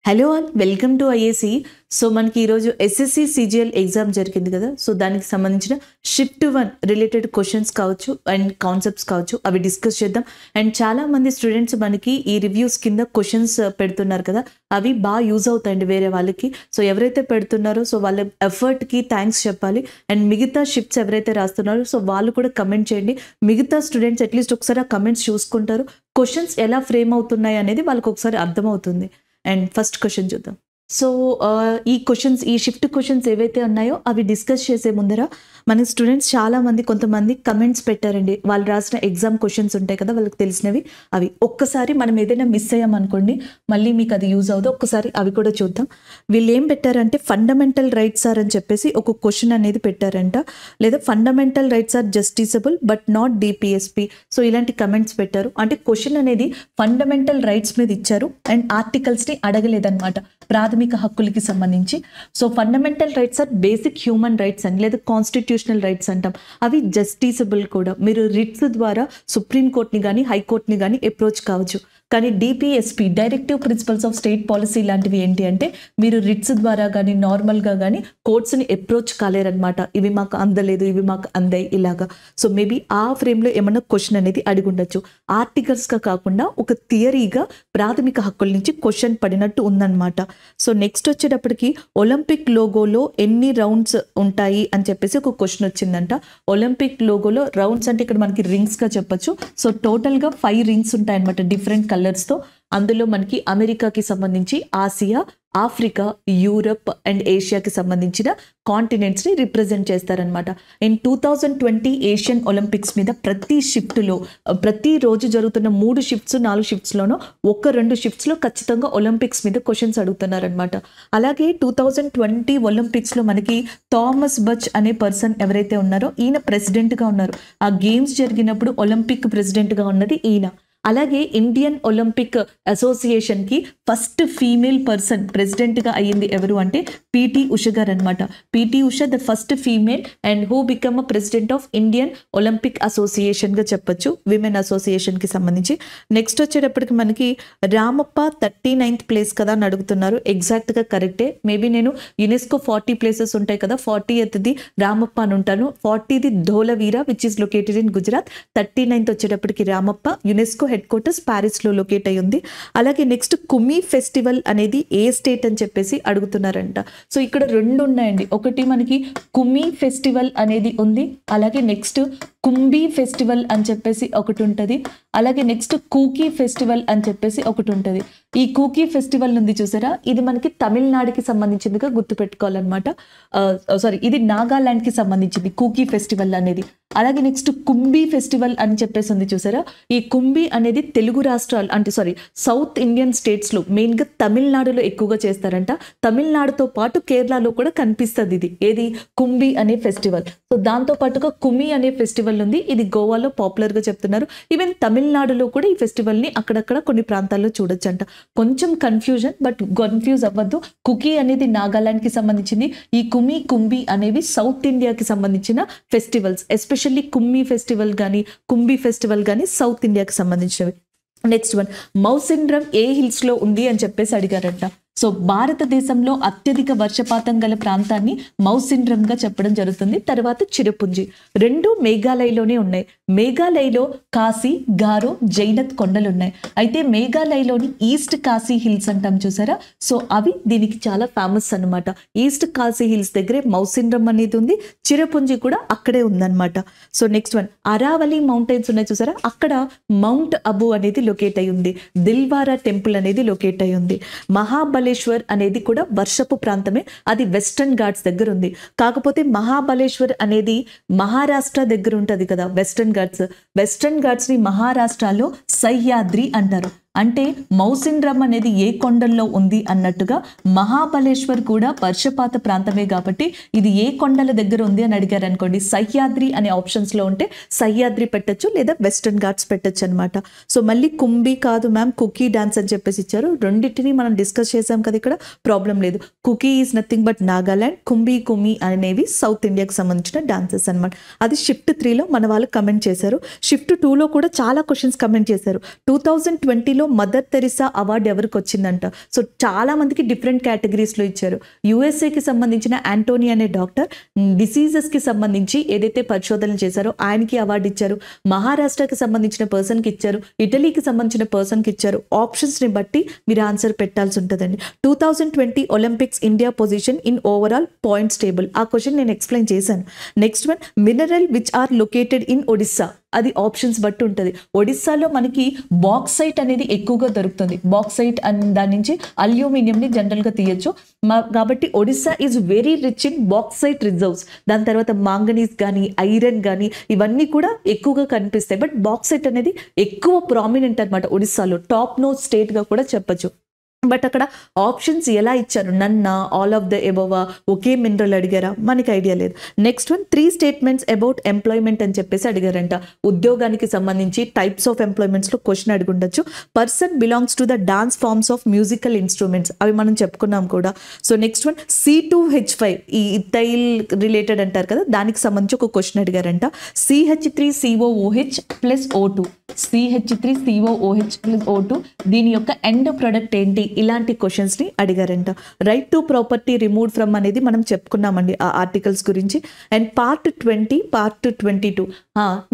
Hello all welcome to IAC. So మనకి ఈరోజు SSC CGL exam జరిగింది కదా. సో దానికి సంబంధించిన షిఫ్ట్ 1 రిలేటెడ్ క్వశ్చన్స్ కావచ్చు అండ్ కాన్సెప్ట్స్ కావచ్చు, అవి డిస్కస్ చేద్దాం. అండ్ చాలా మంది స్టూడెంట్స్ మనకి ఈ రివ్యూస్ కింద క్వశ్చన్స్ పెడుతున్నారు కదా, అవి బాగా యూజ్ అవుతాయండి వేరే వాళ్ళకి. సో ఎవరైతే పెడుతున్నారో సో వాళ్ళ ఎఫర్ట్కి థ్యాంక్స్ చెప్పాలి. అండ్ మిగతా షిఫ్ట్స్ ఎవరైతే రాస్తున్నారో సో వాళ్ళు కూడా కమెంట్ చేయండి. మిగతా స్టూడెంట్స్ అట్లీస్ట్ ఒకసారి ఆ కమెంట్స్ చూసుకుంటారు, క్వశ్చన్స్ ఎలా ఫ్రేమ్ అవుతున్నాయి అనేది వాళ్ళకి ఒకసారి అర్థమవుతుంది. అండ్ ఫస్ట్ క్వశ్చన్ చూద్దాం. సో ఈ షిఫ్ట్ క్వశ్చన్స్ ఏవైతే ఉన్నాయో అవి డిస్కస్ చేసే ముందర మన స్టూడెంట్స్ చాలామంది కొంతమంది కమెంట్స్ పెట్టారండి. వాళ్ళు రాసిన ఎగ్జామ్ క్వశ్చన్స్ ఉంటాయి కదా వాళ్ళకి తెలిసినవి, అవి ఒక్కసారి మనం ఏదైనా మిస్ అయ్యామనుకోండి మళ్ళీ మీకు అది యూజ్ అవుతుంది. ఒక్కసారి అవి కూడా చూద్దాం. వీళ్ళు ఏం పెట్టారంటే ఫండమెంటల్ రైట్స్ ఆర్ అని చెప్పేసి ఒక క్వశ్చన్ అనేది పెట్టారంట, లేదా fundamental rights are justiciable but not DPSP. So ఇలాంటి కమెంట్స్ పెట్టారు. అంటే క్వశ్చన్ అనేది ఫండమెంటల్ రైట్స్ మీద ఇచ్చారు అండ్ ఆర్టికల్స్ని అడగలేదన్నమాట, ప్రాథమిక హక్కులకి సంబంధించి. So fundamental rights are basic human rights అని, లేదా కాన్స్టిట్యూషనల్ రైట్స్ అంటాం. అవి జస్టిసబుల్ కూడా. మీరు రిట్స్ ద్వారా సుప్రీంకోర్టుని కానీ హైకోర్టుని కానీ అప్రోచ్ కావచ్చు. కానీ DPSP directive principles of state policy లాంటివి ఏంటి అంటే మీరు రిట్స్ ద్వారా కానీ నార్మల్గా కానీ కోర్ట్స్ని అప్రోచ్ కాలేరనమాట. ఇవి మాకు అందలేదు, ఇవి మాకు అందాయి ఇలాగా. సో మేబీ ఆ ఫ్రేమ్లో ఏమన్నా క్వశ్చన్ అనేది అడిగి ఉండొచ్చు. ఆర్టికల్స్గా కాకుండా ఒక థియరీగా ప్రాథమిక హక్కుల నుంచి క్వశ్చన్ పడినట్టు ఉందన్నమాట. సో నెక్స్ట్ వచ్చేటప్పటికి ఒలింపిక్ లోగోలో ఎన్ని రౌండ్స్ ఉంటాయి అని చెప్పేసి ఒక క్వశ్చన్ వచ్చిందంట. ఒలింపిక్ లోగోలో రౌండ్స్ అంటే ఇక్కడ మనకి రింగ్స్గా చెప్పొచ్చు. సో టోటల్గా 5 రింగ్స్ ఉంటాయి అనమాట డిఫరెంట్ కలర్స్తో. అందులో మనకి అమెరికాకి సంబంధించి ఆసియా, ఆఫ్రికా, యూరప్ అండ్ ఏషియాకి సంబంధించిన కాంటినెంట్స్ని రిప్రజెంట్ చేస్తారనమాట. ఇన్ 2020 ఏషియన్ ఒలింపిక్స్ మీద ప్రతి రోజు జరుగుతున్న 3 షిఫ్ట్స్ 4 షిఫ్ట్స్లోనూ 1-2 షిఫ్ట్స్లో ఖచ్చితంగా ఒలింపిక్స్ మీద క్వశ్చన్స్ అడుగుతున్నారనమాట. అలాగే 2020 ఒలింపిక్స్లో మనకి థామస్ బచ్ అనే పర్సన్ ఎవరైతే ఉన్నారో ఈయన ప్రెసిడెంట్గా ఉన్నారు. ఆ గేమ్స్ జరిగినప్పుడు ఒలింపిక్ ప్రెసిడెంట్గా ఉన్నది ఈయన. అలాగే ఇండియన్ ఒలింపిక్ అసోసియేషన్కి ఫస్ట్ ఫీమేల్ పర్సన్ ప్రెసిడెంట్గా అయ్యింది ఎవరు అంటే పిటి ఉష గారు అనమాట. PT Usha the first female and who become a president of Indian Olympic అసోసియేషన్గా చెప్పొచ్చు, విమెన్ అసోసియేషన్కి సంబంధించి. నెక్స్ట్ వచ్చేటప్పటికి మనకి రామప్ప 39th ప్లేస్ కదా అని అడుగుతున్నారు. ఎగ్జాక్ట్గా కరెక్టే. మేబీ నేను యునెస్కో 40 ప్లేసెస్ ఉంటాయి కదా, 40th రామప్ప అని ఉంటాను. 40th Dholavira which is located in Gujarat. 39th వచ్చేటప్పటికి రామప్ప. యునెస్కో హెడ్ క్వార్టర్స్ ప్యారిస్లో లొకేట్ అయి ఉంది. అలాగే నెక్స్ట్ కుమి ఫెస్టివల్ అనేది ఏ స్టేట్ అని చెప్పేసి అడుగుతున్నారంట. సో ఇక్కడ 2 ఉన్నాయండి. ఒకటి మనకి కుమి ఫెస్టివల్ అనేది ఉంది, అలాగే నెక్స్ట్ కుంభీ ఫెస్టివల్ అని చెప్పేసి ఒకటి ఉంటుంది, అలాగే నెక్స్ట్ కూకీ ఫెస్టివల్ అని చెప్పేసి ఒకటి ఉంటుంది. ఈ కూకీ ఫెస్టివల్ ఉంది చూసారా, ఇది మనకి తమిళనాడుకి సంబంధించిందిగా గుర్తుపెట్టుకోవాలన్నమాట. ఇది నాగాలాండ్కి సంబంధించింది కూకీ ఫెస్టివల్ అనేది. అలాగే నెక్స్ట్ కుంభీ ఫెస్టివల్ అని చెప్పేసి ఉంది చూసారా. ఈ కుంభీ అనేది తెలుగు రాష్ట్రాలు అంటే సౌత్ ఇండియన్ స్టేట్స్లో మెయిన్గా తమిళనాడులో ఎక్కువగా చేస్తారంట. తమిళనాడుతో పాటు కేరళలో కూడా కనిపిస్తుంది ఇది, ఏది కుంభీ అనే ఫెస్టివల్. సో దాంతో పాటుగా కుమి అనే ఫెస్టివల్ ఉంది, ఇది గోవాలో పాపులర్గా చెప్తున్నారు. ఈవెన్ తమిళనాడులో కూడా ఈ ఫెస్టివల్ని అక్కడక్కడ కొన్ని ప్రాంతాల్లో చూడొచ్చంట. కొంచెం కన్ఫ్యూజన్, బట్ కన్ఫ్యూజ్ అవ్వద్దు. కుకీ అనేది నాగాలాండ్కి సంబంధించింది, ఈ కుంభీ అనేవి సౌత్ ఇండియాకి సంబంధించిన ఫెస్టివల్స్. ఎస్పెషల్లీ కుంభీ ఫెస్టివల్ కానీ సౌత్ ఇండియాకి సంబంధించినవి. నెక్స్ట్ వన్, మౌసిండ్రం ఏ హిల్స్లో ఉంది అని చెప్పేసి అడిగారంట. సో భారతదేశంలో అత్యధిక వర్షపాతం గల ప్రాంతాన్ని మౌసిండ్రంగా చెప్పడం జరుగుతుంది. తర్వాత చిరపుంజి. 2 మేఘాలయలోనే ఉన్నాయి. మేఘాలయలో కాశీ, గారో, జైనత్ కొండలు ఉన్నాయి. అయితే మేఘాలయలోని ఈస్ట్ కాశీ హిల్స్ అంటాం చూసారా, సో అవి దీనికి చాలా ఫేమస్ అనమాట. ఈస్ట్ కాశీ హిల్స్ దగ్గరే మౌసిండ్రం అనేది ఉంది, చిరపుంజి కూడా అక్కడే ఉందన్నమాట. So next one, Aravalli mountains ఉన్నాయి చూసారా, అక్కడ మౌంట్ అబు అనేది లొకేట్ అయి ఉంది. దిల్వారా టెంపుల్ అనేది లొకేట్ అయి ఉంది. మహాబలేశ్వర్ అనేది కూడా వర్షపు ప్రాంతమే, అది వెస్టర్న్ ఘాట్స్ దగ్గర ఉంది. కాకపోతే మహాబలేశ్వర్ అనేది మహారాష్ట్ర దగ్గర ఉంటుంది కదా. వెస్టర్న్ ఘాట్స్ ని మహారాష్ట్రలో సహ్యాద్రి అంటారు. అంటే మౌసిండ్రం అనేది ఏ కొండల్లో ఉంది అన్నట్టుగా మహాబలేశ్వర్ కూడా వర్షపాత ప్రాంతమే కాబట్టి ఇది ఏ కొండల దగ్గర ఉంది అని అడిగారు అనుకోండి, సహ్యాద్రి అనే ఆప్షన్స్లో ఉంటే సహ్యాద్రి పెట్టచ్చు, లేదా వెస్టర్న్ ఘాట్స్ పెట్టచ్చు అనమాట. సో మళ్ళీ కుంభీ కాదు మ్యామ్, కుకీ డాన్స్ అని చెప్పేసి ఇచ్చారు. రెండింటిని మనం డిస్కస్ చేసాం కదా, ఇక్కడ ప్రాబ్లం లేదు. Kuki is nothing but Nagaland, కుమి అనేవి సౌత్ ఇండియాకి సంబంధించిన డాన్సెస్ అనమాట. అది షిఫ్ట్ 3లో మన వాళ్ళు కమెంట్ చేశారు. షిఫ్ట్ 2లో కూడా చాలా క్వశ్చన్స్ కమెంట్ చేశారు. 2020లో మదర్ తెరిసా అవార్డు ఎవరికి వచ్చిందంట. సో చాలా మందికి డిఫరెంట్ కేటగిరీస్లో ఇచ్చారు. యుఎస్ఏకి సంబంధించిన యాంటోనీ అనే డాక్టర్ డిసీజెస్కి సంబంధించి ఏదైతే పరిశోధనలు చేశారో ఆయనకి అవార్డు ఇచ్చారు. మహారాష్ట్రకి సంబంధించిన పర్సన్కి ఇచ్చారు. ఇటలీకి సంబంధించిన పర్సన్కి ఇచ్చారు. ఆప్షన్స్ని బట్టి మీరు ఆన్సర్ పెట్టాల్సి ఉంటుందండి. 2020 Olympics India position in overall points table. ఆ క్వశ్చన్ నేను ఎక్స్ప్లెయిన్ చేశాను. Next one, mineral which are located in Odisha. అది ఆప్షన్స్ బట్టి ఉంటుంది. ఒడిస్సాలో మనకి బాక్సైట్ అనేది ఎక్కువగా దొరుకుతుంది. బాక్సైట్ అని దాని నుంచి అల్యూమినియంని జనరల్గా తీయచ్చు. కాబట్టి Odisha is very rich in bauxite reserves. దాని తర్వాత మాంగనీస్ కానీ ఐరన్ కానీ ఇవన్నీ కూడా ఎక్కువగా కనిపిస్తాయి. బట్ బాక్సైట్ అనేది ఎక్కువ ప్రామినెంట్ అనమాట ఒడిస్సాలో. టాప్ నోట్ స్టేట్గా కూడా చెప్పచ్చు. బట్ అక్కడ ఆప్షన్స్ ఎలా ఇచ్చారు, నన్నా, ఆల్ ఆఫ్ ద ఎబోవా, ఒకే మినరల్ అడిగారా, మనకి ఐడియా లేదు. Next one, 3 statements about employment అని చెప్పేసి అడిగారంట. ఉద్యోగానికి సంబంధించి టైప్స్ ఆఫ్ ఎంప్లాయ్మెంట్స్లో క్వశ్చన్ అడిగి ఉండొచ్చు. Person belongs to the dance forms of musical instruments, అవి మనం చెప్పుకున్నాం కూడా. సో నెక్స్ట్ వన్, C2H5 ఈ ఇథైల్ రిలేటెడ్ అంటారు కదా, దానికి సంబంధించి ఒక క్వశ్చన్ అడిగారంట. CH3COOH plus O2, CH3COOH plus O2 దీని యొక్క ఎండ్ ప్రొడక్ట్ ఏంటి, ఇలాంటి క్వశ్చన్స్ని అడిగారంట. Right to property removed from అనేది మనం చెప్పుకున్నామండి ఆ ఆర్టికల్స్ గురించి. అండ్ పార్ట్ 20, పార్ట్ 22,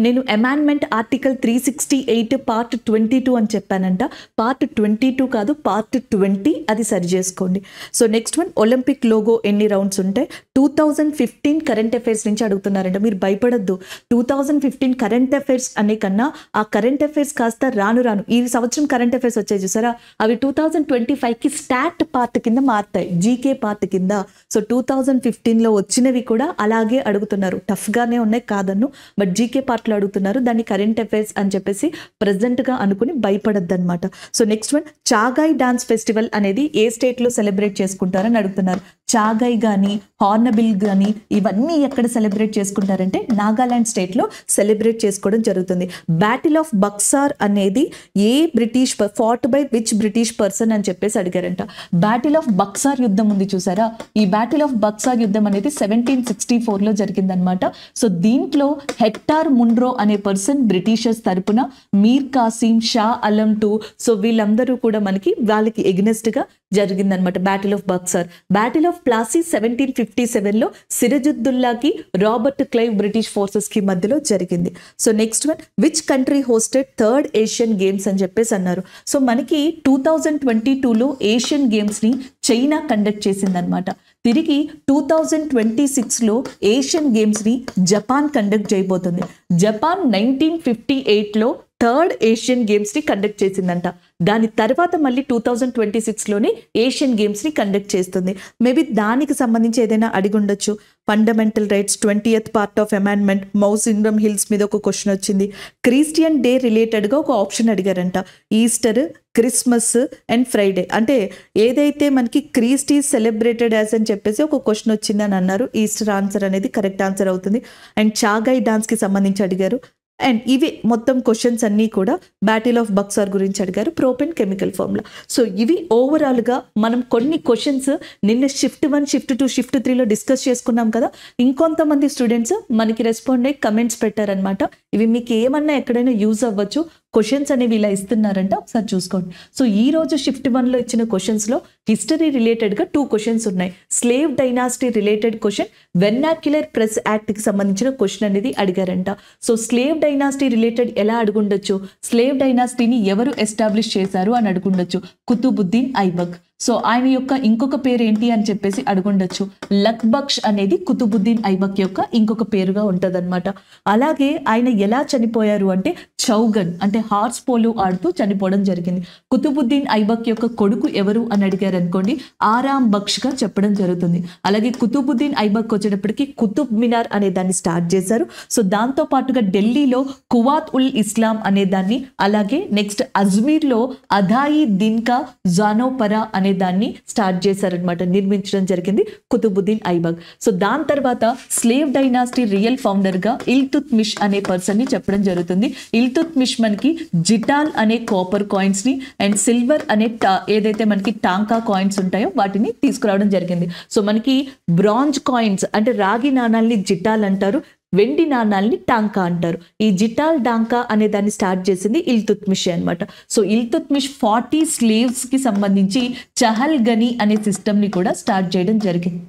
నేను అమెండ్మెంట్ ఆర్టికల్ 368 పార్ట్ 22 అని చెప్పానంట. పార్ట్ 22 కాదు, పార్ట్ 20, అది సరి చేసుకోండి. So next one, Olympic logo ఎన్ని రౌండ్స్ ఉంటాయి. 2015 కరెంట్ అఫైర్స్ నుంచి అడుగుతున్నారంట. మీరు భయపడద్దు. 2015 కరెంట్ అఫైర్స్ అనే కన్నా ఆ కరెంట్ అఫైర్స్ కాస్త రాను రాను ఈ సంవత్సరం కరెంట్ అఫైర్స్ వచ్చాయి చూసారా, అవి 2025కి స్టాట్ పార్ట్ కింద మారుతాయి, జీకే పార్ట్ కింద. సో 2015లో వచ్చినవి కూడా అలాగే అడుగుతున్నారు. టఫ్గానే ఉన్నాయి కాదన్ను, బట్ జీకే పార్ట్లో అడుగుతున్నారు. దాన్ని కరెంట్ అఫైర్స్ అని చెప్పేసి ప్రజెంట్గా అనుకుని భయపడద్దు అనమాట. సో నెక్స్ట్ వన్, చాగాయ్ డాన్స్ ఫెస్టివల్ అనేది ఏ స్టేట్లో సెలబ్రేట్ చేసుకుంటారని అడుగుతున్నారు. చాగాయ్ కానీ హార్నబిల్ కానీ ఇవన్నీ ఎక్కడ సెలబ్రేట్ చేసుకుంటారంటే నాగాలాండ్ స్టేట్లో సెలబ్రేట్ చేసుకోవడం జరుగుతుంది. బ్యాటిల్ ఆఫ్ బక్సార్ అనేది ఏ British fought by which British person అని చెప్పేసి అడిగారంట. బ్యాటిల్ ఆఫ్ బక్సార్ యుద్ధం ఉంది చూసారా, ఈ బ్యాటిల్ ఆఫ్ బక్సార్ యుద్ధం అనేది 1764లో జరిగిందనమాట. సో దీంట్లో హెక్టార్ మున్రో అనే పర్సన్ బ్రిటిషర్స్ తరపున, మీర్ కాసిం, షా అలం టూ, సో వీళ్ళందరూ కూడా మనకి వాళ్ళకి ఎగ్నెస్ట్ గా జరిగిందనమాట battle of Buxar. Battle of Plassey 1757లో సిరజుద్దుల్లాకి రాబర్ట్ క్లైవ్ బ్రిటిష్ ఫోర్సెస్ కి మధ్యలో జరిగింది. So next one, which country hosted third Asian games అని చెప్పేసి అన్నారు. సో మనకి 2022లో ఏషియన్ గేమ్స్ ని చైనా కండక్ట్ చేసిందనమాట. తిరిగి 2026లో ఏషియన్ గేమ్స్ ని జపాన్ కండక్ట్ చేయబోతుంది. జపాన్ 1958లో థర్డ్ ఏషియన్ గేమ్స్ ని కండక్ట్ చేసిందంట. దాని తర్వాత మళ్ళీ 2026లోని ఏషియన్ గేమ్స్ ని కండక్ట్ చేస్తుంది. మేబీ దానికి సంబంధించి ఏదైనా అడిగి ఉండొచ్చు. Fundamental rights 20th part of amendment, Mawsynram hills మీద ఒక క్వశ్చన్ వచ్చింది. క్రిస్టియన్ డే రిలేటెడ్గా ఒక ఆప్షన్ అడిగారంట. ఈస్టర్, క్రిస్మస్ అండ్ ఫ్రైడే, అంటే ఏదైతే మనకి క్రీస్ట్ ఈజ్ సెలబ్రేటెడ్ యాజ్ అని చెప్పేసి ఒక క్వశ్చన్ వచ్చిందని అన్నారు. ఈస్టర్ ఆన్సర్ అనేది కరెక్ట్ ఆన్సర్ అవుతుంది. అండ్ చాగాయ్ డాన్స్కి సంబంధించి అడిగారు. అండ్ ఇవి మొత్తం క్వశ్చన్స్ అన్నీ కూడా బ్యాటిల్ ఆఫ్ బక్సార్ గురించి అడిగారు, ప్రోపెన్ కెమికల్ ఫార్ములా. సో ఇవి ఓవరాల్గా మనం కొన్ని క్వశ్చన్స్ నిన్న షిఫ్ట్ 1, షిఫ్ట్ 2, షిఫ్ట్ 3లో డిస్కస్ చేసుకున్నాం కదా. ఇంకొంతమంది స్టూడెంట్స్ మనకి రెస్పాండ్ అయ్యి కమెంట్స్ పెట్టారనమాట. ఇవి మీకు ఏమన్నా ఎక్కడైనా యూజ్ అవ్వచ్చు. క్వశ్చన్స్ అనేవి ఇలా ఇస్తున్నారంట, ఒకసారి చూసుకోండి. సో ఈ రోజు షిఫ్ట్ 1లో ఇచ్చిన క్వశ్చన్స్లో హిస్టరీ రిలేటెడ్గా 2 క్వశ్చన్స్ ఉన్నాయి. Slave dynasty related question, vernacular press యాక్ట్కి సంబంధించిన క్వశ్చన్ అనేది అడిగారంట. సో స్లేవ్ డైనాసిటీ రిలేటెడ్ ఎలా అడుగుండొచ్చు, స్లేవ్ డైనాసిటీని ఎవరు ఎస్టాబ్లిష్ చేశారు అని అడుగుండొచ్చు. కుతుబుద్దీన్ ఐబక్. సో ఆయన యొక్క ఇంకొక పేరు ఏంటి అని చెప్పేసి అడుగుండొచ్చు. లక్బక్ష్ అనేది కుతుబుద్దీన్ ఐబక్ యొక్క ఇంకొక పేరుగా ఉంటుంది అనమాట. అలాగే ఆయన ఎలా చనిపోయారు అంటే చౌగన్, అంటే హార్స్ పోలో ఆడుతూ చనిపోవడం జరిగింది. కుతుబుద్దీన్ ఐబక్ యొక్క కొడుకు ఎవరు అని అడిగారు అనుకోండి, ఆరామ్ బక్ష్ గా చెప్పడం జరుగుతుంది. అలాగే కుతుబుద్దీన్ ఐబక్ వచ్చేటప్పటికి కుతుబ్ మినార్ అనే దాన్ని స్టార్ట్ చేశారు. సో దాంతో పాటుగా ఢిల్లీలో కువాత్ ఉల్ ఇస్లాం అనే దాన్ని, అలాగే నెక్స్ట్ అజ్మీర్లో అధాయి దిన్కా జానోపరా అనే దాన్ని స్టార్ట్ చేశారనమాట, నిర్మించడం జరిగింది కుతుబుద్దీన్ ఐబక్. సో దాని తర్వాత స్లేవ్ డైనాసిటీ రియల్ ఫౌండర్ గా ఇల్తుత్మిష్ అనే పర్సన్ ని చెప్పడం జరుగుతుంది. ఇల్తుత్మిష్ మనకి జిటాల్ అనే కాపర్ కాయిన్స్ ని అండ్ సిల్వర్ అనే ఏదైతే మనకి టాంకా కాయిన్స్ ఉంటాయో వాటిని తీసుకురావడం జరిగింది. సో మనకి బ్రాంజ్ కాయిన్స్ అంటే రాగి నాణాలని జిటాల్ అంటారు, వెండి నాణాలని టాంకా అంటారు. ఈ జిటాల్ డాంకా అనే దాన్ని స్టార్ట్ చేసింది ఇల్తుత్మిష్ అనమాట. సో ఇల్తుత్మిష్ 40 స్లేవ్స్ కి సంబంధించి చహల్ గని అనే సిస్టమ్ ని కూడా స్టార్ట్ చేయడం జరిగింది.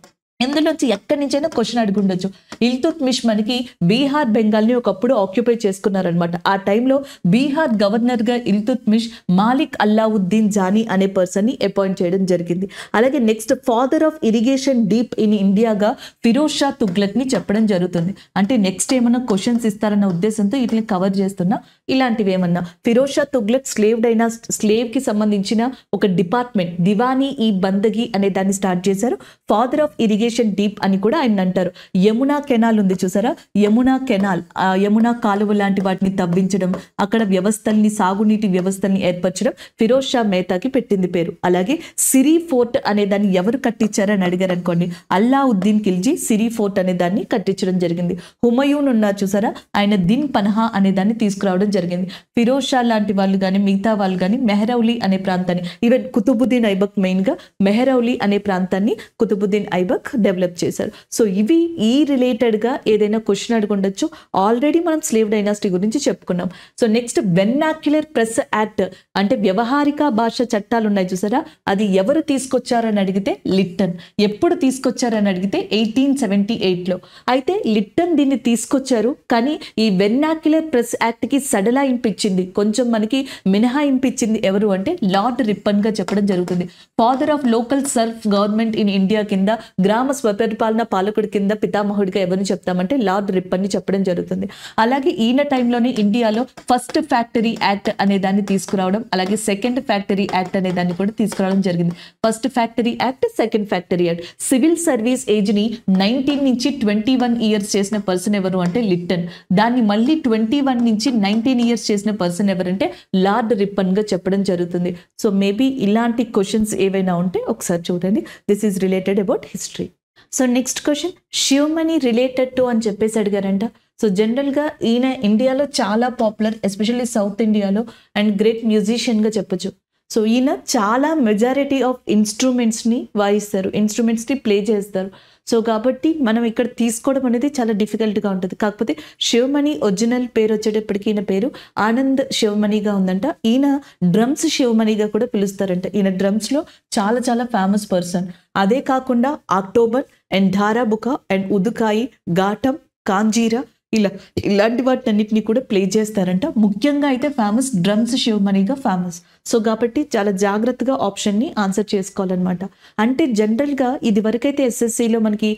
ఇందులోంచి ఎక్కడి నుంచైనా క్వశ్చన్ అడుగుండొచ్చు. ఇల్తుత్మిష్ మనకి బీహార్ బెంగాల్ని ఒకప్పుడు ఆక్యుపై చేసుకున్నారనమాట. ఆ టైంలో బీహార్ గవర్నర్గా ఇల్తుత్మిష్ మాలిక్ అల్లావుద్దీన్ జానీ అనే పర్సన్ని అపాయింట్ చేయడం జరిగింది. అలాగే next father of irrigation deep in ఇండియాగా ఫిరోజ్ షా తుగ్లక్ని చెప్పడం జరుగుతుంది. అంటే నెక్స్ట్ ఏమన్నా క్వశ్చన్స్ ఇస్తారన్న ఉద్దేశంతో వీటిని కవర్ చేస్తున్నా. ఇలాంటివి ఏమన్నా ఫిరోజ్ షా తుగ్లక్ స్లేవ్కి సంబంధించిన ఒక డిపార్ట్మెంట్ దివానీ ఈ బందగి అనే దాన్ని స్టార్ట్ చేశారు. ఫాదర్ ఆఫ్ ఇరిగేషన్ డీప్ అని కూడా ఆయన అంటారు. యమునా కెనాల్ ఉంది చూసారా, యమునా కెనాల్, యమునా కాలువ లాంటి వాటిని తవ్వించడం, అక్కడ వ్యవస్థల్ని సాగునీటి వ్యవస్థల్ని ఏర్పరచడం ఫిరోజ్ షా మెహతాకి పెట్టింది పేరు. అలాగే సిరి ఫోర్ట్ అనే దాన్ని ఎవరు కట్టించారని అడిగారు అనుకోండి, అల్లావుద్దీన్ ఖిల్జీ సిరి ఫోర్ట్ అనే దాన్ని కట్టించడం జరిగింది. హుమయూన్ ఉన్నారు చూసారా, ఆయన దిన్ పన్హా అనే దాన్ని తీసుకురావడం జరిగింది. ఫిరోజ్ షా లాంటి వాళ్ళు కానీ మిగతా వాళ్ళు కానీ మెహరౌలీ అనే ప్రాంతాన్ని, ఈవెన్ కుతుబుద్దీన్ ఐబక్ మెయిన్ గా మెహరౌలీ అనే ప్రాంతాన్ని కుతుబుద్దీన్ ఐబక్ డెవలప్ చేశారు. సో ఇవి ఈ రిలేటెడ్ గా ఏదైనా క్వశ్చన్ అడుగుండొచ్చు. ఆల్రెడీ మనం స్లేవ్ డైనాసిటీ గురించి చెప్పుకున్నాం. So next vernacular press act అంటే వ్యవహారిక భాష చట్టాలు ఉన్నాయి చూసారా, అది ఎవరు తీసుకొచ్చారని అడిగితే లిట్టన్. ఎప్పుడు తీసుకొచ్చారని అడిగితే 1878లో. అయితే లిట్టన్ దీన్ని తీసుకొచ్చారు, కానీ ఈ వెర్నాక్యులర్ ప్రెస్ యాక్ట్ కి సడలాయింపు ఇచ్చింది, కొంచెం మనకి మినహాయింపు ఇచ్చింది ఎవరు అంటే లార్డ్ రిప్పన్ గా చెప్పడం జరుగుతుంది. Father of local self government in India కింద గ్రామ స్వపరిపాలన పాలకుడి కింద పితామహుడిగా ఎవరిని చెప్తామంటే లార్డ్ రిప్పన్ని చెప్పడం జరుగుతుంది. అలాగే ఈయన టైంలోనే ఇండియాలో ఫస్ట్ ఫ్యాక్టరీ యాక్ట్ అనే దాన్ని తీసుకురావడం, అలాగే సెకండ్ ఫ్యాక్టరీ యాక్ట్ అనే దాన్ని కూడా తీసుకురావడం జరిగింది. First factory act, second factory act. Civil service age ని 19 నుంచి 21 ఇయర్స్ చేసిన పర్సన్ ఎవరు అంటే లిట్టన్. దాన్ని మళ్ళీ 21 నుంచి 19 ఇయర్స్ చేసిన పర్సన్ ఎవరంటే లార్డ్ రిప్పన్ గా చెప్పడం జరుగుతుంది. సో మేబీ ఇలాంటి క్వశ్చన్స్ ఏవైనా ఉంటే ఒకసారి చూడండి. This is related about history. So next question, Sivamani related to అని చెప్పేసి అడిగారంట. సో జనరల్గా ఈయన ఇండియాలో చాలా పాపులర్, ఎస్పెషల్లీ సౌత్ ఇండియాలో, అండ్ గ్రేట్ మ్యూజిషియన్గా చెప్పొచ్చు. సో ఈయన చాలా మెజారిటీ ఆఫ్ ఇన్స్ట్రుమెంట్స్ని వాయిస్తారు, ఇన్స్ట్రుమెంట్స్ని ప్లే చేస్తారు. సో కాబట్టి మనం ఇక్కడ తీసుకోవడం అనేది చాలా డిఫికల్ట్గా ఉంటుంది. కాకపోతే శివమణి ఒరిజినల్ పేరు వచ్చేటప్పటికి ఈయన పేరు ఆనంద్ శివమణిగా ఉందంట. ఈయన డ్రమ్స్ శివమణిగా కూడా పిలుస్తారంట. ఈయన డ్రమ్స్లో చాలా చాలా ఫేమస్ పర్సన్. అదే కాకుండా అక్టోబర్ అండ్ ధారాబుక అండ్ ఉదుకాయి, ఘాటం, కాంజీరా ఇలాంటి వాటిన్నిటిని కూడా ప్లే చేస్తారంట. ముఖ్యంగా అయితే ఫేమస్ డ్రమ్స్ శివమణిగా ఫేమస్. సో కాబట్టి చాలా జాగ్రత్తగా ఆప్షన్ని ఆన్సర్ చేసుకోవాలన్నమాట. అంటే జనరల్గా ఇది వరకైతే ఎస్ఎస్సిలో మనకి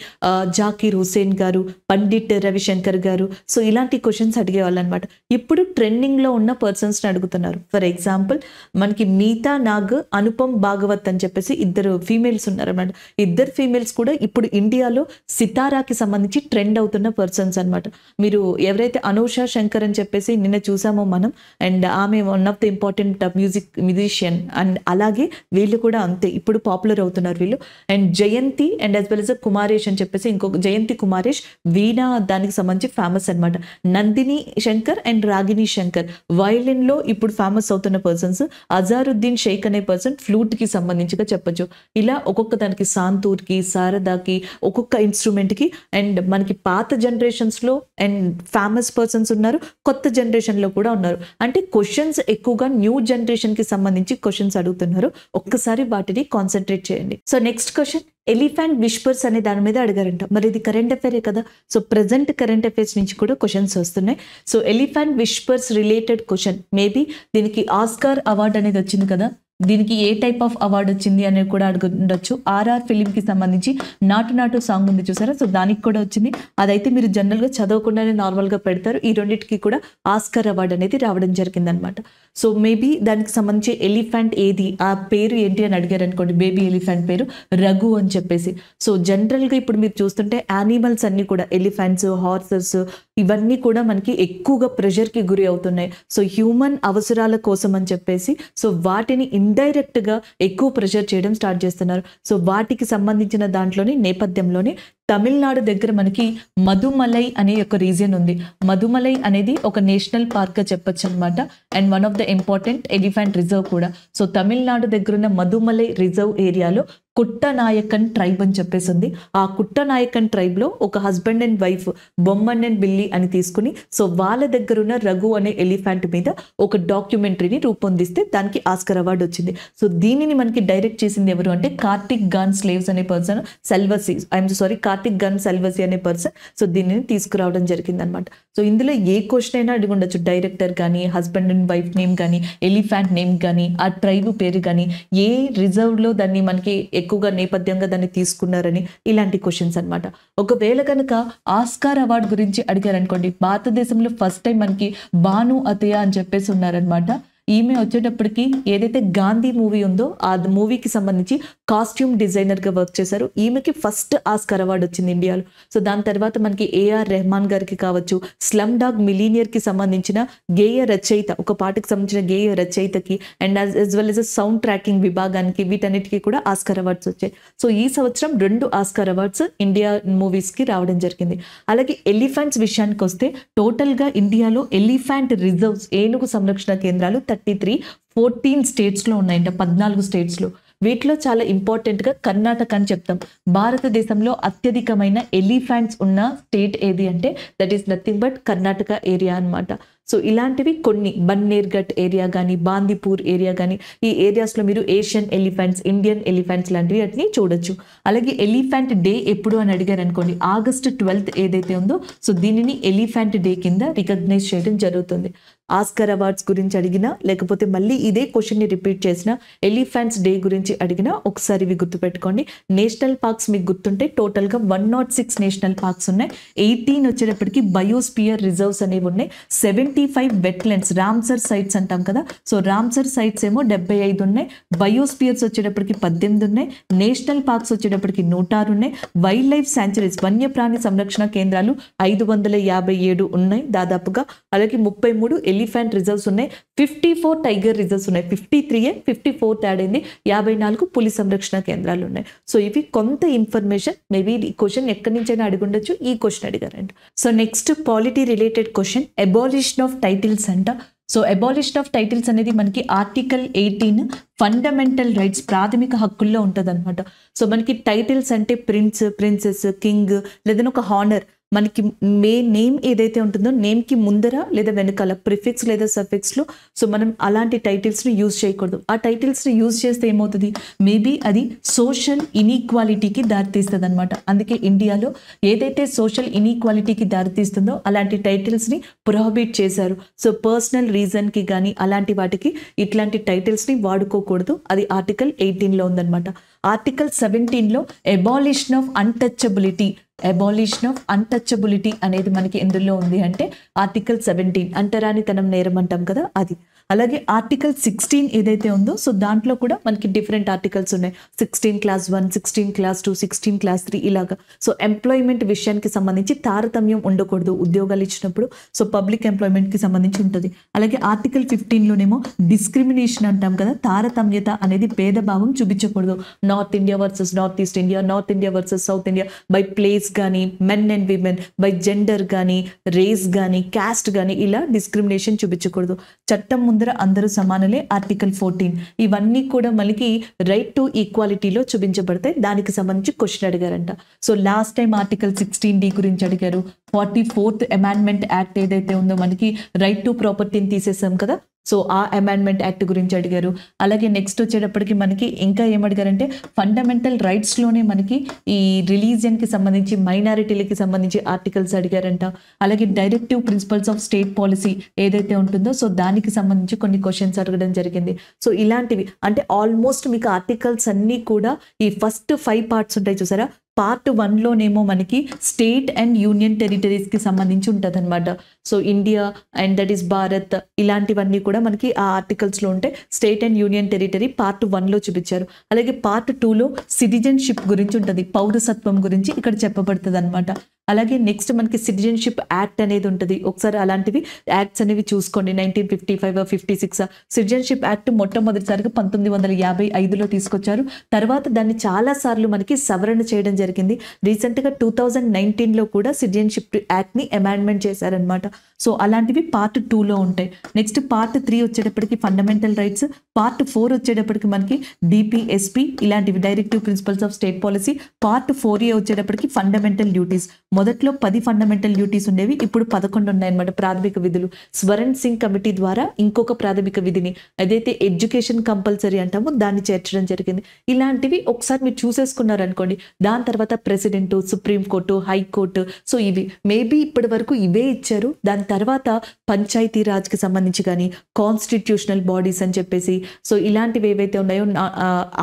జాకీర్ హుసేన్ గారు, పండిట్ రవిశంకర్ గారు, సో ఇలాంటి క్వశ్చన్స్ అడిగేవాళ్ళు అనమాట. ఇప్పుడు ట్రెండింగ్లో ఉన్న పర్సన్స్ని అడుగుతున్నారు. ఫర్ ఎగ్జాంపుల్ మనకి మీతా నాగ్, అనుపమ్ భాగవత్ అని చెప్పేసి ఇద్దరు ఫీమేల్స్ ఉన్నారన్నమాట. ఇద్దరు ఫీమేల్స్ కూడా ఇప్పుడు ఇండియాలో సితారాకి సంబంధించి ట్రెండ్ అవుతున్న పర్సన్స్ అనమాట. మీరు ఎవరైతే అనూష శంకర్ అని చెప్పేసి నిన్న చూసామో మనం, అండ్ ఆమె one of the important musician, and అలాగే వీళ్ళు కూడా అంతే ఇప్పుడు పాపులర్ అవుతున్నారు వీళ్ళు. And Jayanthi and as well as Kumaresh అని చెప్పేసి ఇంకొక జయంతి కుమారేష్ వీణా దానికి సంబంధించి ఫేమస్ అనమాట. నందిని శంకర్ అండ్ రాగిణి శంకర్ వయలిన్ లో ఇప్పుడు ఫేమస్ అవుతున్న పర్సన్స్. అజారుద్దీన్ షేక్ అనే పర్సన్ ఫ్లూట్ కి సంబంధించిగా చెప్పొచ్చు. ఇలా ఒక్కొక్క దానికి సాంతూర్ కి, శారదాకి, ఒక్కొక్క ఇన్స్ట్రుమెంట్ కి. అండ్ మనకి పాత జనరేషన్స్ లో అండ్ ఫేమస్ పర్సన్స్ ఉన్నారు, కొత్త జనరేషన్ లో కూడా ఉన్నారు. అంటే క్వశ్చన్స్ ఎక్కువగా న్యూ జనరేషన్ కి సంబంధించి క్వశ్చన్స్ అడుగుతున్నారు. ఒక్కసారి వాటిని కాన్సన్ట్రేట్ చేయండి. So next question, elephant whispers అనే దాని మీద అడిగారంట. మరి ఇది కరెంట్ అఫైరే కదా. సో ప్రెసెంట్ కరెంట్ అఫైర్స్ నుంచి కూడా క్వశ్చన్స్ వస్తున్నాయి. So elephant whispers related question, maybe దీనికి ఆస్కార్ అవార్డ్ అనేది వచ్చింది కదా, దీనికి ఏ టైప్ ఆఫ్ అవార్డు వచ్చింది అనేది కూడా అడుగుండొచ్చు. ఆర్ఆర్ ఫిలిం కి సంబంధించి నాటు నాటు సాంగ్ ఉంది చూసారా, సో దానికి కూడా వచ్చింది. అదైతే మీరు జనరల్ గా చదవకుండానే నార్మల్ గా పెడతారు. ఈ రెండింటికి కూడా ఆస్కార్ అవార్డు అనేది రావడం జరిగింది అనమాట. సో మేబీ దానికి సంబంధించి ఎలిఫెంట్ ఏది, ఆ పేరు ఏంటి అని అడిగారు అనుకోండి, బేబీ ఎలిఫెంట్ పేరు రఘు అని చెప్పేసి. సో జనరల్ గా ఇప్పుడు మీరు చూస్తుంటే యానిమల్స్ అన్ని కూడా ఎలిఫెంట్స్, హార్సెస్ ఇవన్నీ కూడా మనకి ఎక్కువగా ప్రెషర్ కి గురి అవుతున్నాయి. సో హ్యూమన్ అవసరాల కోసం అని చెప్పేసి సో వాటిని ఇండైరెక్ట్ గా ఎక్కువ ప్రెషర్ చేయడం స్టార్ట్ చేస్తున్నారు. సో వాటికి సంబంధించిన దాంట్లోని నేపథ్యంలోనే తమిళనాడు దగ్గర మనకి మధుమలై అనే ఒక రీజియన్ ఉంది. మధుమలై అనేది ఒక నేషనల్ పార్క్ గా చెప్పొచ్చు అనమాట. And one of the important elephant reserve కూడా. సో తమిళనాడు దగ్గర ఉన్న మధుమలై రిజర్వ్ ఏరియాలో కుట్టనాయకన్ ట్రైబ్ అని చెప్పేసి ఉంది. ఆ కుట్టనాయకన్ ట్రైబ్ లో ఒక husband and wife Bomman and బిల్లి అని తీసుకుని సో వాళ్ళ దగ్గర ఉన్న రఘు అనే ఎలిఫెంట్ మీద ఒక డాక్యుమెంటరీని రూపొందిస్తే దానికి ఆస్కర్ అవార్డు వచ్చింది. సో దీనిని మనకి డైరెక్ట్ చేసింది ఎవరు అంటే కార్తిక్ గన్ స్లేవ్స్ అనే పర్సన్, సెల్వసి కార్తిక్ గన్ సెల్వసి అనే పర్సన్ సో దీనిని తీసుకురావడం జరిగింది అనమాట. సో ఇందులో ఏ క్వశ్చన్ అయినా అడిగి ఉండొచ్చు, డైరెక్టర్ కానీ, హస్బెండ్ అండ్ వైఫ్ నేమ్ కానీ, ఎలిఫెంట్ నేమ్ కానీ, ఆ ట్రైబ్ పేరు కానీ, ఏ రిజర్వ్ లో దాన్ని మనకి ఎక్కువగా నేపథ్యంగా దాన్ని తీసుకున్నారని, ఇలాంటి క్వశ్చన్స్ అనమాట. ఒకవేళ కనుక ఆస్కార్ అవార్డు గురించి అడిగారనుకోండి, భారతదేశంలో ఫస్ట్ టైం మనకి భాను అతయ్య అని చెప్పేసి ఉన్నారనమాట. ఈమె వచ్చేటప్పటికి ఏదైతే గాంధీ మూవీ ఉందో ఆ మూవీకి సంబంధించి కాస్ట్యూమ్ డిజైనర్ గా వర్క్ చేశారు. ఈమెకి ఫస్ట్ ఆస్కార్ అవార్డు వచ్చింది ఇండియాలో. సో దాని తర్వాత మనకి ఏఆర్ రెహమాన్ గారికి కావచ్చు, స్లమ్ డాగ్ మిలీనియర్ కి సంబంధించిన గేయ రచయిత, ఒక పాటకి సంబంధించిన గేయ రచయితకి and as well as sound tracking విభాగానికి, వీటన్నిటికీ కూడా ఆస్కార్ అవార్డ్స్ వచ్చాయి. సో ఈ సంవత్సరం 2 ఆస్కార్ అవార్డ్స్ ఇండియా మూవీస్ కి రావడం జరిగింది. అలాగే ఎలిఫెంట్స్ విషయానికి వస్తే టోటల్ గా ఇండియాలో ఎలిఫెంట్ రిజర్వ్స్, ఏనుగు సంరక్షణ కేంద్రాలు 14 స్టేట్స్ లో ఉన్నాయంట, 14 స్టేట్స్ లో. వీటిలో చాలా ఇంపార్టెంట్ గా కర్ణాటక అని చెప్తాం. భారతదేశంలో అత్యధికమైన ఎలిఫెంట్స్ ఉన్న స్టేట్ ఏది అంటే that is nothing but Karnataka area అన్నమాట. సో ఇలాంటివి కొన్ని బన్నేర్ఘట్ ఏరియా కానీ, బాందీపూర్ ఏరియా కానీ, ఈ ఏరియాస్లో మీరు ఏషియన్ ఎలిఫెంట్స్, ఇండియన్ ఎలిఫెంట్స్ లాంటివి అట్ని చూడొచ్చు. అలాగే ఎలిఫెంట్ డే ఎప్పుడు అని అడిగారు అనుకోండి, ఆగస్టు 12 ఏదైతే ఉందో సో దీనిని ఎలిఫెంట్ డే కింద రికగ్నైజ్ చేయడం జరుగుతుంది. ఆస్కర్ అవార్డ్స్ గురించి అడిగినా, లేకపోతే మళ్ళీ ఇదే క్వశ్చన్ని రిపీట్ చేసిన ఎలిఫెంట్స్ డే గురించి అడిగినా ఒకసారి ఇవి గుర్తుపెట్టుకోండి. నేషనల్ పార్క్స్ మీకు గుర్తుంటే టోటల్గా 106 నేషనల్ పార్క్స్ ఉన్నాయి. 18 వచ్చేటప్పటికి బయోస్పియర్ రిజర్వ్స్ అనేవి ఉన్నాయి. 75 వెట్లాండ్స్, రామ్సర్ సైట్స్ అంటాం కదా, సో రామ్సర్ సైట్స్ ఏమో 75 ఉన్నాయి. బయోస్పియర్స్ వచ్చేటప్పటికి 18 ఉన్నాయి. నేషనల్ పార్క్స్ వచ్చేటప్పటికి 106 ఉన్నాయి. వైల్డ్ లైఫ్ శాంచురీస్, వన్యప్రాణి సంరక్షణ కేంద్రాలు 557 ఉన్నాయి దాదాపుగా. అలాగే 33 ఎలిఫెంట్ రిజర్వ్స్ ఉన్నాయి. 54 టైగర్ రిజర్వ్స్ ఉన్నాయి. 53 54 యాడ్ అయింది. 54 పులి సంరక్షణ కేంద్రాలు ఉన్నాయి. సో ఇవి కొంత ఇన్ఫర్మేషన్. మేబీ ఈ క్వశ్చన్ ఎక్కడి నుంచైనా అడిగుండొచ్చు, ఈ క్వశ్చన్ అడిగారంట. So next polity related question, abolition of titles అంట. సో అబాలిషన్ ఆఫ్ టైటిల్స్ అనేది మనకి ఆర్టికల్ 18 ఫండమెంటల్ రైట్స్, ప్రాథమిక హక్కుల్లో ఉంటుంది అనమాట. సో మనకి టైటిల్స్ అంటే ప్రిన్స్, ప్రిన్సెస్, కింగ్, లేదని ఒక హానర్, మనకి నేమ్ ఏదైతే ఉంటుందో నేమ్కి ముందర లేదా వెనకాల ప్రిఫిక్స్ లేదా సఫిక్స్లో సో మనం అలాంటి టైటిల్స్ని యూజ్ చేయకూడదు. ఆ టైటిల్స్ని యూజ్ చేస్తే ఏమవుతుంది, మేబీ అది సోషల్ ఇన్ఈక్వాలిటీకి దారితీస్తుంది అనమాట. అందుకే ఇండియాలో ఏదైతే సోషల్ ఇన్ఈక్వాలిటీకి దారితీస్తుందో అలాంటి టైటిల్స్ని ప్రొహిబిట్ చేశారు. సో పర్సనల్ రీజన్కి కానీ అలాంటి వాటికి ఇట్లాంటి టైటిల్స్ని వాడుకోకూడదు. అది ఆర్టికల్ 18లో ఉందన్నమాట. ఆర్టికల్ 17లో abolition of untouchability, abolition of untouchability అనేది మనకి ఎందులో ఉంది అంటే ఆర్టికల్ 17, అంటరానితనం నేరం అంటాం కదా అది. అలాగే ఆర్టికల్ 16 ఏదైతే ఉందో సో దాంట్లో కూడా మనకి డిఫరెంట్ ఆర్టికల్స్ ఉన్నాయి. 16 క్లాస్ 1, 16 క్లాస్ 2, 16 క్లాస్ 3 ఇలాగా. సో ఎంప్లాయ్మెంట్ విషయానికి సంబంధించి తారతమ్యం ఉండకూడదు ఉద్యోగాలు ఇచ్చినప్పుడు. సో పబ్లిక్ ఎంప్లాయ్మెంట్కి సంబంధించి ఉంటుంది. అలాగే ఆర్టికల్ 15లోనేమో డిస్క్రిమినేషన్ అంటాం కదా, తారతమ్యత అనేది భేదభావం చూపించకూడదు. North India versus north east India, north India versus south India, by place కానీ, men and women, by gender కానీ, రేస్ కానీ, క్యాస్ట్ కానీ ఇలా డిస్క్రిమినేషన్ చూపించకూడదు. చట్టం ముందర అందరూ సమానలే ఆర్టికల్ 14. ఇవన్నీ కూడా మనకి రైట్ టు ఈక్వాలిటీలో చూపించబడతాయి. దానికి సంబంధించి క్వశ్చన్ అడిగారంట. So last time article 16D గురించి అడిగారు. 44th అమెండ్మెంట్ యాక్ట్ ఏదైతే ఉందో మనకి రైట్ టు ప్రాపర్టీని తీసేసాం కదా, సో ఆ అమెండ్మెంట్ యాక్ట్ గురించి అడిగారు. అలాగే నెక్స్ట్ వచ్చేటప్పటికి మనకి ఇంకా ఏమడిగారంటే ఫండమెంటల్ రైట్స్లోనే మనకి ఈ రిలీజియన్కి సంబంధించి, మైనారిటీలకి సంబంధించి ఆర్టికల్స్ అడిగారంట. అలాగే directive principles of state policy ఏదైతే ఉంటుందో సో దానికి సంబంధించి కొన్ని క్వశ్చన్స్ అడగడం జరిగింది. సో ఇలాంటివి అంటే ఆల్మోస్ట్ మీకు ఆర్టికల్స్ అన్నీ కూడా ఈ ఫస్ట్ 5 పార్ట్స్ ఉంటాయి చూసారా, పార్ట్ 1లోనేమో మనకి స్టేట్ అండ్ యూనియన్ టెరిటరీస్కి సంబంధించి ఉంటుంది అనమాట. So India and that is Bharat ఇలాంటివన్నీ కూడా మనకి ఆ ఆర్టికల్స్లో ఉంటాయి. State and union territory part 1లో చూపించారు. అలాగే పార్ట్ 2లో సిటిజన్షిప్ గురించి ఉంటుంది, పౌరసత్వం గురించి ఇక్కడ చెప్పబడుతుంది అనమాట. అలాగే నెక్స్ట్ మనకి సిటిజన్షిప్ యాక్ట్ అనేది ఉంటుంది. ఒకసారి అలాంటివి యాక్ట్స్ అనేవి చూసుకోండి. 1955 56 సిటిజన్షిప్ యాక్ట్ మొట్టమొదటిసారిగా 1955లో తీసుకొచ్చారు. తర్వాత దాన్ని చాలా సార్లు మనకి సవరణ చేయడం జరిగింది. రీసెంట్గా 2019లో కూడా సిటిజన్షిప్ యాక్ట్ని అమెండ్మెంట్ చేశారనమాట. సో అలాంటివి పార్ట్ 2లో ఉంటాయి. నెక్స్ట్ పార్ట్ 3 వచ్చేటప్పటికి ఫండమెంటల్ రైట్స్, పార్ట్ 4 వచ్చేటప్పటికి మనకి డిపిఎస్పి ఇలాంటివి directive principles of state policy, part 4A వచ్చేటప్పటికి ఫండమెంటల్ డ్యూటీస్. మొదట్లో 10 ఫండమెంటల్ డ్యూటీస్ ఉండేవి, ఇప్పుడు 11 ఉన్నాయన్నమాట ప్రాథమిక విధులు. స్వరణ్ సింగ్ కమిటీ ద్వారా ఇంకొక ప్రాథమిక విధిని ఏదైతే ఎడ్యుకేషన్ కంపల్సరీ అంటామో దాన్ని చేర్చడం జరిగింది. ఇలాంటివి ఒకసారి మీరు చూసేసుకున్నారనుకోండి, దాని తర్వాత ప్రెసిడెంట్, సుప్రీంకోర్టు, హైకోర్టు, సో ఇవి మేబీ ఇప్పటి వరకు ఇవే ఇచ్చారు. దాని తర్వాత పంచాయతీ రాజ్కి సంబంధించి కానీ కాన్స్టిట్యూషనల్ బాడీస్ అని చెప్పేసి సో ఇలాంటివి ఏవైతే ఉన్నాయో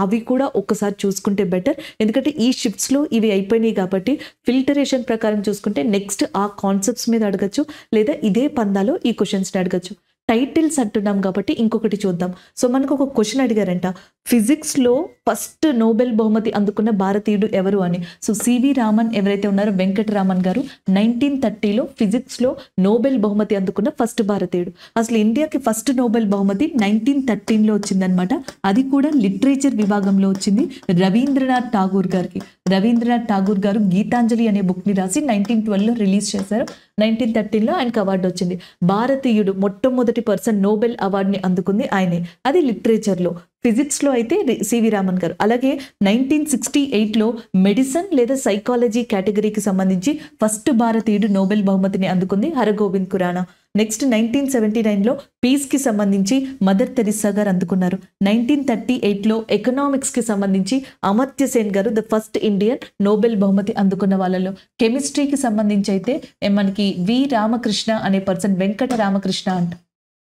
అవి కూడా ఒకసారి చూసుకుంటే బెటర్. ఎందుకంటే ఈ షిఫ్ట్స్లో ఇవి అయిపోయినాయి కాబట్టి ఫిల్టరేషన్ ప్రకారం చూసుకుంటే నెక్స్ట్ ఆ కాన్సెప్ట్స్ మీద అడగచ్చు, లేదా ఇదే పందాలో ఈ క్వశ్చన్స్ని అడగచ్చు. టైటిల్స్ అంటున్నాం కాబట్టి ఇంకొకటి చూద్దాం. సో మనకు ఒక క్వశ్చన్ అడిగారంట, ఫిజిక్స్లో ఫస్ట్ నోబెల్ బహుమతి అందుకున్న భారతీయుడు ఎవరు అని. సో సివి రామన్ ఎవరైతే ఉన్నారో వెంకటరామన్ గారు 1930లో ఫిజిక్స్లో నోబెల్ బహుమతి అందుకున్న ఫస్ట్ భారతీయుడు. అసలు ఇండియాకి ఫస్ట్ నోబెల్ బహుమతి 1913లో వచ్చిందనమాట. అది కూడా లిటరేచర్ విభాగంలో వచ్చింది రవీంద్రనాథ్ ఠాగూర్ గారికి. రవీంద్రనాథ్ ఠాగూర్ గారు గీతాంజలి అనే బుక్ని రాసి 1912లో రిలీజ్ చేశారు. 1913లో ఆయనకు అవార్డు వచ్చింది. భారతీయుడు మొట్టమొదటి పర్సన్ నోబెల్ అవార్డుని అందుకుంది ఆయనే, అది లిటరేచర్లో. ఫిజిక్స్లో అయితే సివి రామన్ గారు. అలాగే 1968లో మెడిసిన్ లేదా సైకాలజీ కేటగిరీకి సంబంధించి ఫస్ట్ భారతీయుడు నోబెల్ బహుమతిని అందుకుంది హరగోవింద్ ఖురానా. నెక్స్ట్ 1979లో పీస్కి సంబంధించి మదర్ తెరిసా గారు అందుకున్నారు. 1938లో ఎకనామిక్స్కి సంబంధించి అమర్త్య సేన్ గారు ద ఫస్ట్ ఇండియన్ నోబెల్ బహుమతి అందుకున్న వాళ్ళలో. కెమిస్ట్రీకి సంబంధించి అయితే మనకి వి రామకృష్ణ అనే పర్సన్, వెంకట రామకృష్ణ అంట,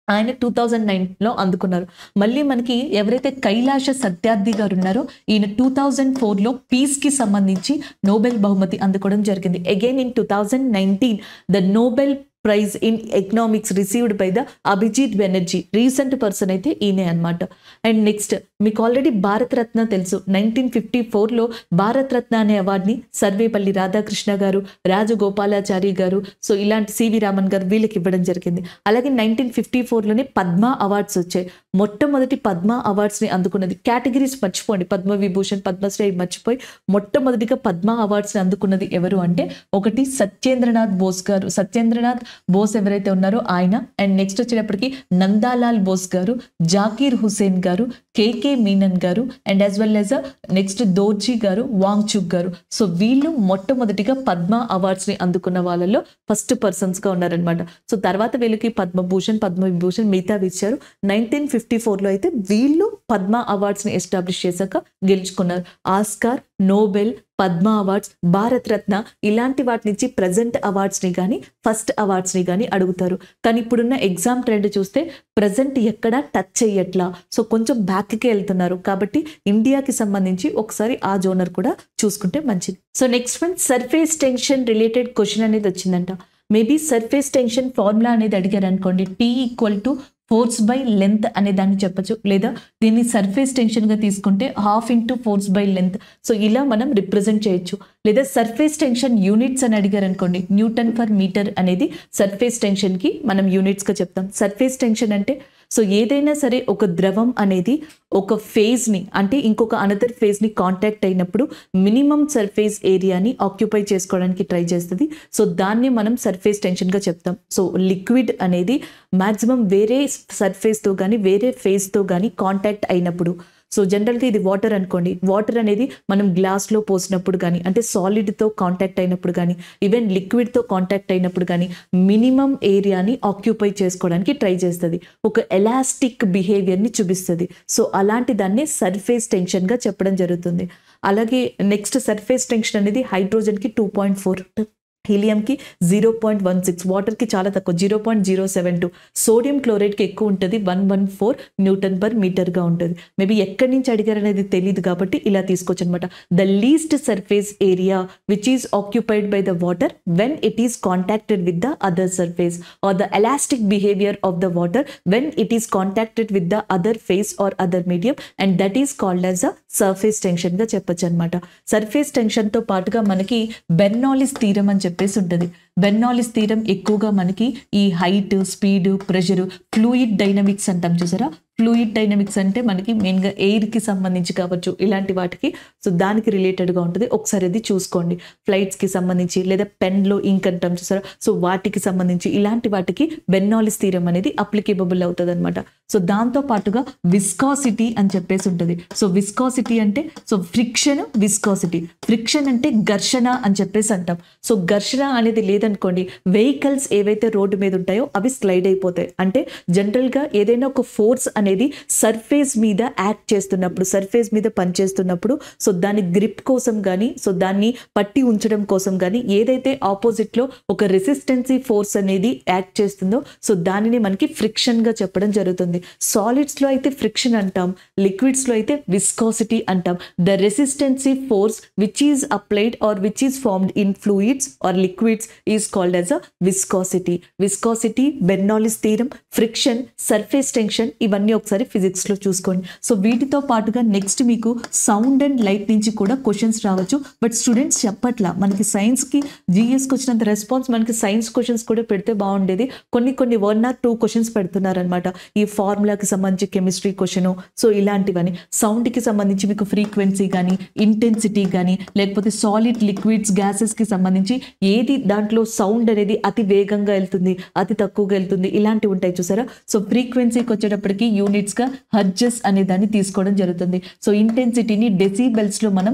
ఆయన 2009లో అందుకున్నారు. మళ్ళీ మనకి ఎవరైతే కైలాష సత్యార్థి గారు ఉన్నారో ఈయన 2004లో పీస్కి సంబంధించి నోబెల్ బహుమతి అందుకోవడం జరిగింది. Again in 2019 the Nobel prize in economics received by the Abhijit Banerjee. Recent person అయితే ఈయనే అనమాట. అండ్ నెక్స్ట్ మీకు ఆల్రెడీ భారతరత్న తెలుసు. 1954లో భారతరత్న అనే అవార్డుని సర్వేపల్లి రాధాకృష్ణ గారు, రాజగోపాలాచారి గారు, సో ఇలాంటి సివి రామన్ గారు వీళ్ళకి ఇవ్వడం జరిగింది. అలాగే 1954లోనే పద్మ అవార్డ్స్ వచ్చాయి. మొట్టమొదటి పద్మ అవార్డ్స్ని అందుకున్నది, కేటగిరీస్ మర్చిపోండి, పద్మవిభూషణ్, పద్మశ్రీ మర్చిపోయి మొట్టమొదటిగా పద్మ అవార్డ్స్ని అందుకున్నది ఎవరు అంటే ఒకటి సత్యేంద్రనాథ్ బోస్ గారు. సత్యేంద్రనాథ్ బోస్ ఎవరైతే ఉన్నారో ఆయన. అండ్ నెక్స్ట్ వచ్చేటప్పటికి నందాలాల్ బోస్ గారు, జాకీర్ హుసేన్ గారు, కేకే మీనన్ గారు, and as well as next Dorjee గారు, వాంగ్చుక్ గారు. సో వీళ్ళు మొట్టమొదటిగా పద్మ అవార్డ్స్ని అందుకున్న వాళ్ళలో ఫస్ట్ పర్సన్స్గా ఉన్నారనమాట. సో తర్వాత వీళ్ళకి పద్మభూషణ్, పద్మవిభూషణ్ మిగతావి ఇచ్చారు. 1954లో అయితే వీళ్ళు పద్మ అవార్డ్స్ని ఎస్టాబ్లిష్ చేశాక గెలుచుకున్నారు. Oscar, Nobel, Padma awards, Bharat Ratna ఇలాంటి వాటి నుంచి ప్రజెంట్ అవార్డ్స్ని కానీ ఫస్ట్ అవార్డ్స్ని కానీ అడుగుతారు. కానీ ఇప్పుడున్న ఎగ్జామ్ ట్రెండ్ చూస్తే ప్రజెంట్ ఎక్కడా టచ్ చెయ్యట్లా, సో కొంచెం బ్యాక్కి వెళ్తున్నారు. కాబట్టి ఇండియాకి సంబంధించి ఒకసారి ఆ జోనర్ కూడా చూసుకుంటే మంచిది. So next one surface tension related question అనేది వచ్చిందంట. మేబీ సర్ఫేస్ టెన్షన్ ఫార్ములా అనేది అడిగారు అనుకోండి, T = ఫోర్స్ బై లెంత్ అనే దాన్ని చెప్పచ్చు, లేదా దీన్ని సర్ఫేస్ టెన్షన్గా తీసుకుంటే 1/2 × ఫోర్స్ బై లెంత్. సో ఇలా మనం రిప్రజెంట్ చేయొచ్చు. లేదా సర్ఫేస్ టెన్షన్ యూనిట్స్ అని అడిగారు అనుకోండి, Nm/m అనేది సర్ఫేస్ టెన్షన్కి మనం యూనిట్స్గా చెప్తాం. సర్ఫేస్ టెన్షన్ అంటే సో ఏదైనా సరే ఒక ద్రవం అనేది ఒక ఫేజ్ని అంటే ఇంకొక అనదర్ ఫేజ్ని కాంటాక్ట్ అయినప్పుడు మినిమం సర్ఫేస్ ఏరియాని ఆక్యుపై చేసుకోవడానికి ట్రై చేస్తుంది. సో దాన్ని మనం సర్ఫేస్ టెన్షన్గా చెప్తాం. సో లిక్విడ్ అనేది మ్యాక్సిమం వేరే సర్ఫేస్తో కానీ వేరే ఫేజ్తో కానీ కాంటాక్ట్ అయినప్పుడు, సో జనరల్గా ఇది వాటర్ అనుకోండి, వాటర్ అనేది మనం గ్లాస్లో పోసినప్పుడు కానీ అంటే సాలిడ్తో కాంటాక్ట్ అయినప్పుడు కానీ ఈవెన్ లిక్విడ్తో కాంటాక్ట్ అయినప్పుడు కానీ మినిమం ఏరియాని ఆక్యుపై చేసుకోవడానికి ట్రై చేస్తుంది, ఒక ఎలాస్టిక్ బిహేవియర్ని చూపిస్తుంది. సో అలాంటి దాన్ని సర్ఫేస్ టెన్షన్గా చెప్పడం జరుగుతుంది. అలాగే నెక్స్ట్ సర్ఫేస్ టెన్షన్ అనేది హైడ్రోజన్కి 2.4, హీలియంకి 0.16, వాటర్కి చాలా తక్కువ 0.072, సోడియం క్లోరైడ్కి ఎక్కువ ఉంటుంది 114 Nm/m ఉంటుంది. మేబీ ఎక్కడి నుంచి అడిగారు అనేది తెలియదు కాబట్టి ఇలా తీసుకోవచ్చు అనమాట. The least surface area which is occupied by the water when it is contacted with the other surface or the elastic behaviour of the water when it is contacted with the other face or other medium, and that is called as a surface tension గా చెప్పొచ్చు అనమాట. Surface tension తో పాటుగా మనకి బెర్నౌల్లిస్ theorem అని చెప్పేసి ఉంటుంది. బెర్నౌల్లిస్ theorem ఎక్కువగా మనకి ఈ height, speed, pressure, fluid dynamics అంటాం చూసారా. ఫ్లూయిడ్ డైనమిక్స్ అంటే మనకి మెయిన్గా ఎయిర్కి సంబంధించి కావచ్చు, ఇలాంటి వాటికి. సో దానికి రిలేటెడ్గా ఉంటుంది. ఒకసారి అది చూసుకోండి. ఫ్లైట్స్కి సంబంధించి లేదా పెన్లో ఇంక్ అంటాం చూసారా. సో వాటికి సంబంధించి ఇలాంటి వాటికి బెర్నౌల్లిస్ థీరం అనేది అప్లికేబుల్ అవుతుంది అనమాట. సో దాంతో పాటుగా విస్కాసిటీ అని చెప్పేసి ఉంటుంది. సో విస్కాసిటీ అంటే సో ఫ్రిక్షన్, విస్కాసిటీ. ఫ్రిక్షన్ అంటే ఘర్షణ అని చెప్పేసి అంటాం. సో ఘర్షణ అనేది లేదనుకోండి, వెహికల్స్ ఏవైతే రోడ్డు మీద ఉంటాయో అవి స్లైడ్ అయిపోతాయి. అంటే జనరల్గా ఏదైనా ఒక ఫోర్స్ అనేది సర్ఫేస్ మీద యాక్ట్ చేస్తున్నప్పుడు, సర్ఫేస్ మీద పనిచేస్తున్నప్పుడు, సో దాని గ్రిప్ కోసం కానీ, సో దాన్ని పట్టి ఉంచడం కోసం కానీ ఏదైతే ఆపోజిట్ లో ఒక రెసిస్టెన్సీ ఫోర్స్ అనేది యాక్ట్ చేస్తుందో సో దానిని మనకి ఫ్రిక్షన్ గా చెప్పడం జరుగుతుంది. సాలిడ్స్ లో అయితే ఫ్రిక్షన్ అంటాం, లిక్విడ్స్ లో అయితే విస్కాసిటీ అంటాం. The resistancy force which is applied or which is formed in fluids or liquids is called as a viscosity. Viscosity, Bernoulli's theorem, friction, surface tension ఇవన్నీ ఒకసారి ఫిజిక్స్ లో చూసుకోండి. సో వీటితో పాటుగా నెక్స్ట్ మీకు సౌండ్ అండ్ లైట్ నుంచి కూడా questions రావచ్చు. బట్ స్టూడెంట్స్ చెప్పట్లా, మనకి సైన్స్ కి జిఎస్కి వచ్చినంత రెస్పాన్స్ మనకి సైన్స్ క్వశ్చన్స్ కూడా పెడితే బాగుండేది. కొన్ని 1 or 2 క్వశ్చన్స్ పెడుతున్నారనమాట. ఈ ఫార్ములాకి సంబంధించి కెమిస్ట్రీ క్వశ్చన్, సో ఇలాంటివని. సౌండ్ కి సంబంధించి మీకు ఫ్రీక్వెన్సీ కానీ, ఇంటెన్సిటీ కానీ, లేకపోతే సాలిడ్, లిక్విడ్స్, గ్యాసెస్ కి సంబంధించి ఏది దాంట్లో సౌండ్ అనేది అతి వేగంగా వెళ్తుంది, అతి తక్కువగా వెళ్తుంది, ఇలాంటివి ఉంటాయి చూసారా. సో ఫ్రీక్వెన్సీకి వచ్చేటప్పటికి యూనిట్స్ గా హర్ట్జ్ అనే దాన్ని తీసుకోవడం జరుగుతుంది. సో ఇంటెన్సిటీని డెసిబెల్స్ లో మనం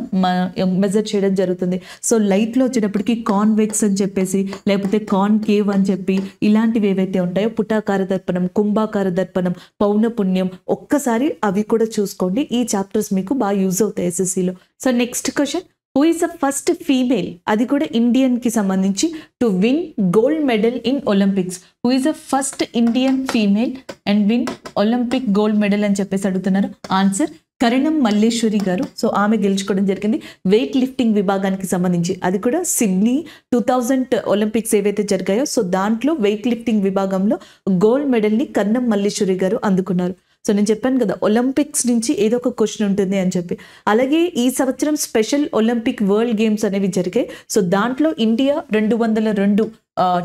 మెజర్ చేయడం జరుగుతుంది. సో లైట్ లో వచ్చేటప్పటికి కాన్వెక్స్ అని చెప్పేసి, లేకపోతే కాన్కేవ్ అని చెప్పి ఇలాంటివి ఏవైతే ఉంటాయో, పుటాకార దర్పణం, కుంభాకార దర్పణం, పౌనపుణ్యం, ఒక్కసారి అవి కూడా చూసుకోండి. ఈ చాప్టర్స్ మీకు బాగా యూజ్ అవుతాయి ఎస్ఎస్సిలో. So next question, who is the first female, అది కూడా ఇండియన్ కి సంబంధించి, to win gold medal in Olympics. Who is the first Indian female and win Olympic gold medal అని చెప్పేసి అడుగుతున్నారు. ఆన్సర్ కరణం మల్లేశ్వరి గారు. సో ఆమె గెలుచుకోవడం జరిగింది వెయిట్ లిఫ్టింగ్ విభాగానికి సంబంధించి. అది కూడా సిడ్నీ 2000 ఒలింపిక్స్ ఏవైతే జరిగాయో సో దాంట్లో వెయిట్ లిఫ్టింగ్ విభాగంలో గోల్డ్ మెడల్ని కరణం మల్లేశ్వరి గారు అందుకున్నారు. సో నేను చెప్పాను కదా ఒలింపిక్స్ నుంచి ఏదో ఒక క్వశ్చన్ ఉంటుంది అని చెప్పి. అలాగే ఈ సంవత్సరం స్పెషల్ ఒలింపిక్ వరల్డ్ గేమ్స్ అనేవి జరిగాయి. సో దాంట్లో ఇండియా 202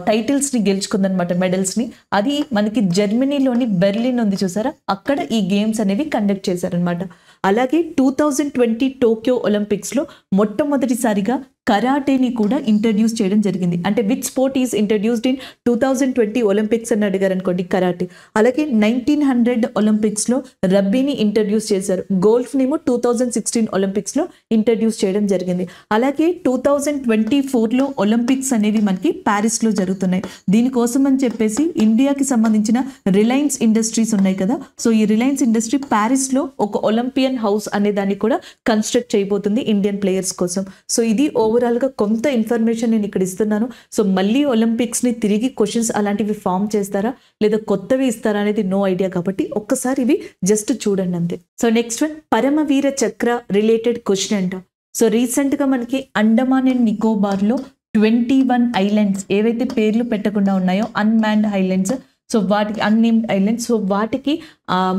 టైటిల్స్ ని గెలుచుకుందనమాట, మెడల్స్ ని. అది మనకి జర్మనీలోని బెర్లిన్ ఉంది చూసారా, అక్కడ ఈ గేమ్స్ అనేవి కండక్ట్ చేశారనమాట. అలాగే 2020 టోక్యో ఒలింపిక్స్ లో మొట్టమొదటిసారిగా కరాటేని కూడా ఇంట్రడ్యూస్ చేయడం జరిగింది. అంటే which sport is introduced in 2020 Olympics అని అడిగారు అనుకోండి, కరాటే. అలాగే 1900 ఒలింపిక్స్ లో రబ్బీని ఇంట్రడ్యూస్ చేశారు. గోల్ఫ్ నేమో 2016 ఒలింపిక్స్ లో ఇంట్రడ్యూస్ చేయడం జరిగింది. అలాగే 2024 లో ఒలింపిక్స్ అనేవి మనకి ప్యారిస్ లో జరుగుతున్నాయి. దీనికోసం అని చెప్పేసి ఇండియాకి సంబంధించిన రిలయన్స్ ఇండస్ట్రీస్ ఉన్నాయి కదా, సో ఈ రిలయన్స్ ఇండస్ట్రీ ప్యారిస్ లో ఒక ఒలింపియన్ హౌస్ అనే దాన్ని కూడా కన్స్ట్రక్ట్ చేయబోతుంది ఇండియన్ ప్లేయర్స్ కోసం. సో ఇది ఓవరాల్ గా కొంత ఇన్ఫర్మేషన్ నేను ఇక్కడ ఇస్తున్నాను. సో మళ్ళీ ఒలింపిక్స్ ని తిరిగి క్వశ్చన్స్ అలాంటివి ఫామ్ చేస్తారా లేదా కొత్తవి ఇస్తారా అనేది నో ఐడియా, కాబట్టి ఒక్కసారి ఇవి జస్ట్ చూడండి అంతే. సో నెక్స్ట్ వన్, పరమవీర చక్ర రిలేటెడ్ క్వశ్చన్ అంట. సో రీసెంట్ గా మనకి అండమాన్ అండ్ నికోబార్ లో 21 ఐలాండ్స్ ఏవైతే పేర్లు పెట్టకుండా ఉన్నాయో, అన్మాన్డ్ ఐలాండ్స్, సో వాటికి అన్నేమ్డ్ ఐలాండ్స్, సో వాటికి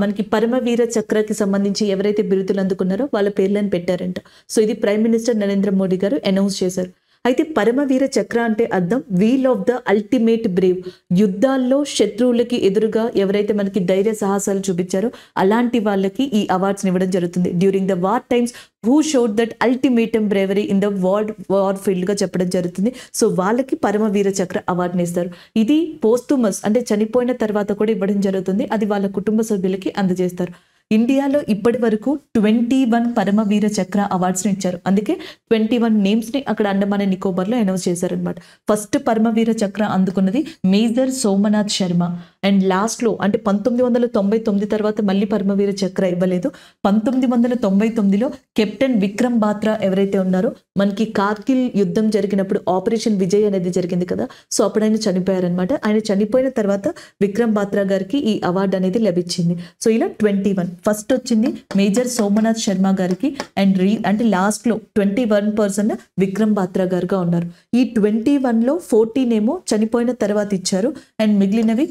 మనకి పరమవీర చక్రకి సంబంధించి ఎవరైతే బిరుదులు అందుకున్నారో వాళ్ళ పేర్లను పెట్టారంట. సో ఇది ప్రైమ్ మినిస్టర్ నరేంద్ర మోడీ గారు అనౌన్స్ చేశారు. అయితే పరమవీర చక్ర అంటే అర్థం wheel of the ultimate brave. యుద్ధాల్లో శత్రువులకి ఎదురుగా ఎవరైతే మనకి ధైర్య సాహసాలు చూపించారో అలాంటి వాళ్ళకి ఈ అవార్డ్స్ ఇవ్వడం జరుగుతుంది. During the war times who showed that ultimatum bravery in the war field గా చెప్పడం జరుగుతుంది. సో వాళ్ళకి పరమవీర చక్ర అవార్డుని ఇస్తారు. ఇది పోస్తుమస్ అంటే చనిపోయిన తర్వాత కూడా ఇవ్వడం జరుగుతుంది. అది వాళ్ళ కుటుంబ సభ్యులకి అందజేస్తారు. ఇండియాలో ఇప్పటి వరకు 21 పరమవీర చక్ర అవార్డ్స్ని ఇచ్చారు. అందుకే 21 నేమ్స్ని అక్కడ అండమాన్ అండ్ నికోబార్లో అనౌన్స్ చేశారనమాట. ఫస్ట్ పరమవీర చక్ర అందుకున్నది మేజర్ సోమనాథ్ శర్మ. అండ్ లాస్ట్లో అంటే 1999 తర్వాత మళ్ళీ పరమవీర చక్ర ఇవ్వలేదు. 1999లో కెప్టెన్ విక్రమ్ బాత్రా ఎవరైతే ఉన్నారో, మనకి కార్గిల్ యుద్ధం జరిగినప్పుడు ఆపరేషన్ విజయ్ అనేది జరిగింది కదా, సో అప్పుడు ఆయన చనిపోయారనమాట. ఆయన చనిపోయిన తర్వాత విక్రమ్ బాత్రా గారికి ఈ అవార్డు అనేది లభించింది. సో ఇలా 21 ఫస్ట్ వచ్చింది మేజర్ సోమనాథ్ శర్మ గారికి, అండ్ అంటే లాస్ట్ లో 21% విక్రమ్ బాత్రా గారుగా ఉన్నారు. ఈ 21లో 14 ఏమో చనిపోయిన తర్వాత ఇచ్చారు, అండ్ మిగిలినవి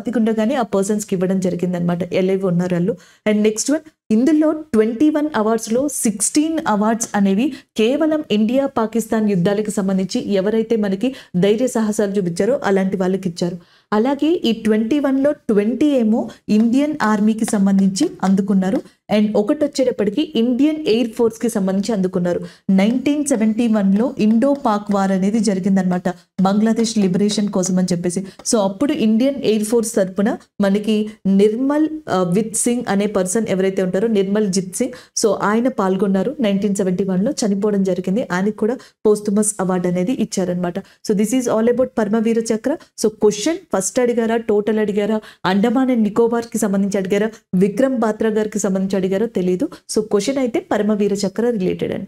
బతికుండగానే ఆ పర్సన్స్కి ఇవ్వడం జరిగింది అనమాట, ఎలైవ్ ఉన్నారు వాళ్ళు. అండ్ నెక్స్ట్ వన్, ఇందులో 21 అవార్డ్స్లో 16 అవార్డ్స్ అనేవి కేవలం ఇండియా పాకిస్తాన్ యుద్ధాలకు సంబంధించి ఎవరైతే మనకి ధైర్య సాహసాలు చూపించారో అలాంటి వాళ్ళకి ఇచ్చారు. అలాగే ఈ 21లో 20 ఏమో ఇండియన్ ఆర్మీకి సంబంధించి అందుకున్నారు. అండ్ ఒకటి వచ్చేటప్పటికి ఇండియన్ ఎయిర్ ఫోర్స్కి సంబంధించి అందుకున్నారు. 1971లో ఇండో పాక్ వార్ అనేది జరిగిందనమాట, బంగ్లాదేశ్ లిబరేషన్ కోసం అని చెప్పేసి. సో అప్పుడు ఇండియన్ ఎయిర్ ఫోర్స్ తరపున మనకి నిర్మల్ విత్ సింగ్ అనే పర్సన్ ఎవరైతే ఉంటారో, నిర్మల్ జిత్ సింగ్, సో ఆయన పాల్గొన్నారు. 1971లో చనిపోవడం జరిగింది. ఆయనకి కూడా పోస్టుమస్ అవార్డు అనేది ఇచ్చారనమాట. So this is all about Paramvir Chakra. So question first అడిగారా, టోటల్ అడిగారా, అండమాన్ అండ్ నికోబార్ కి సంబంధించి అడిగారా, విక్రమ్ బాత్రా గారికి సంబంధించి అడిగారో తెలియదు. సో క్వశ్చన్ అయితే పరమవీర చక్ర రిలేటెడ్ అంట.